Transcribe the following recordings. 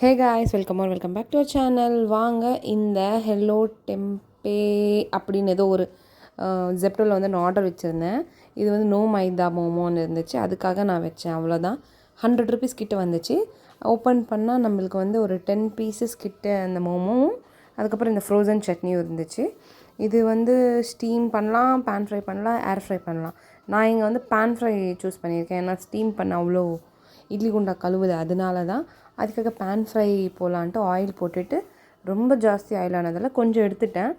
Hey guys, welcome back to our channel. வாங்க இந்த hello tempeh அப்படின்னு ஏதோ ஒரு ஜெப்டோவில் வந்து நான் ஆர்டர் வச்சுருந்தேன். இது வந்து நோ மைதா மோமோன்னு இருந்துச்சு, அதுக்காக நான் வச்சேன். அவ்வளோதான். 100 ருபீஸ் கிட்ட வந்துச்சு. ஓப்பன் பண்ணால் நம்மளுக்கு வந்து ஒரு 10 பீசஸ் கிட்ட அந்த மோமோவும் அதுக்கப்புறம் இந்த ஃப்ரோசன் சட்னியும் இருந்துச்சு. இது வந்து ஸ்டீம் பண்ணலாம், பேன் ஃப்ரை பண்ணலாம், ஏர் ஃப்ரை பண்ணலாம். நான் இங்கே வந்து பேன் ஃப்ரை சூஸ் பண்ணியிருக்கேன். ஏன்னா ஸ்டீம் பண்ண அவ்வளோ இட்லி குண்டா கழுவுது, அதனால தான். அதுக்காக பேன் ஃப்ரை போகலான்ட்டு ஆயில் போட்டுட்டு ரொம்ப ஜாஸ்தி ஆயில் ஆனதில் கொஞ்சம் எடுத்துட்டேன்.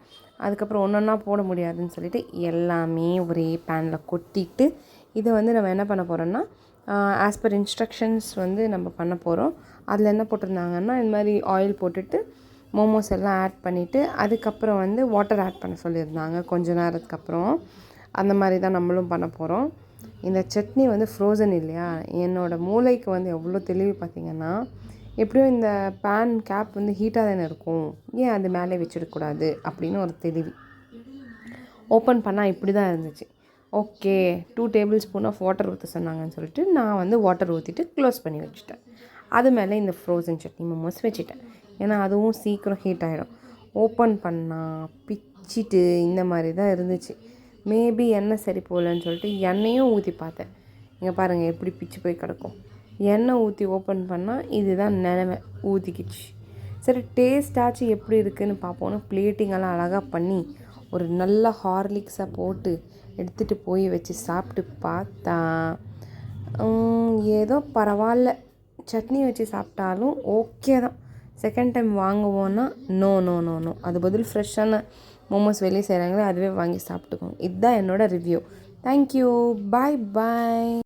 அதுக்கப்புறம் ஒன்றா போட முடியாதுன்னு சொல்லிவிட்டு எல்லாமே ஒரே பேனில் கொட்டிட்டு இதை வந்து நம்ம என்ன பண்ண போகிறோன்னா ஆஸ் பர் இன்ஸ்ட்ரக்ஷன்ஸ் வந்து நம்ம பண்ண போகிறோம். அதில் என்ன போட்டிருந்தாங்கன்னா, இந்த மாதிரி ஆயில் போட்டுட்டு மோமோஸ் எல்லாம் ஆட் பண்ணிவிட்டு அதுக்கப்புறம் வந்து வாட்டர் ஆட் பண்ண சொல்லியிருந்தாங்க கொஞ்ச நேரத்துக்கு அப்புறம். அந்த மாதிரி தான் நம்மளும் பண்ண போகிறோம். இந்த சட்னி வந்து ஃப்ரோசன் இல்லையா, என்னோடய மூளைக்கு வந்து எவ்வளோ தெளிவு பார்த்திங்கன்னா, எப்படியும் இந்த பேன் கேப் வந்து ஹீட்டாக தானே இருக்கும், ஏன் அது மேலே வச்சிடக்கூடாது அப்படின்னு ஒரு தெளிவு. ஓப்பன் பண்ணால் இப்படி தான் இருந்துச்சு. Okay, 2 tablespoon of water ஊற்ற சொன்னாங்கன்னு சொல்லிட்டு நான் வந்து வாட்டர் ஊற்றிட்டு க்ளோஸ் பண்ணி வச்சுட்டேன். அது மேலே இந்த ஃப்ரோசன் சட்னி மோமோஸ் வச்சுட்டேன். ஏன்னா அதுவும் சீக்கிரம் ஹீட் ஆகிடும். ஓப்பன் பண்ணால் பிச்சிட்டு இந்த மாதிரி தான் இருந்துச்சு. மேபி எண்ணெய் சரி போகலன்னு சொல்லிட்டு எண்ணெயும் ஊற்றி பார்த்தேன். இங்கே பாருங்கள் எப்படி பிச்சு போய் கிடக்கும். எண்ணெய் ஊற்றி ஓப்பன் பண்ணால் இதுதான் நிலமை, ஊற்றிக்கிச்சு. சரி, டேஸ்ட்டாச்சும் எப்படி இருக்குதுன்னு பார்ப்போன்னு பிளேட்டிங்கெல்லாம் அழகாக பண்ணி ஒரு நல்ல ஹார்லிக்ஸாக போட்டு எடுத்துகிட்டு போய் வச்சு சாப்பிட்டு பார்த்தா ஏதோ பரவாயில்ல. சட்னி வச்சு சாப்பிட்டாலும் ஓகே தான். செகண்ட் டைம் வாங்குவோன்னா நோ நோ நோ நோ. அது பதில் ஃப்ரெஷ்ஷான மோமோஸ் வெளியே செய்கிறாங்களே, அதுவே வாங்கி சாப்பிட்டுக்கோங்க. இதுதான் என்னோடய ரிவ்யூ. தேங்க்யூ, பாய் பாய்.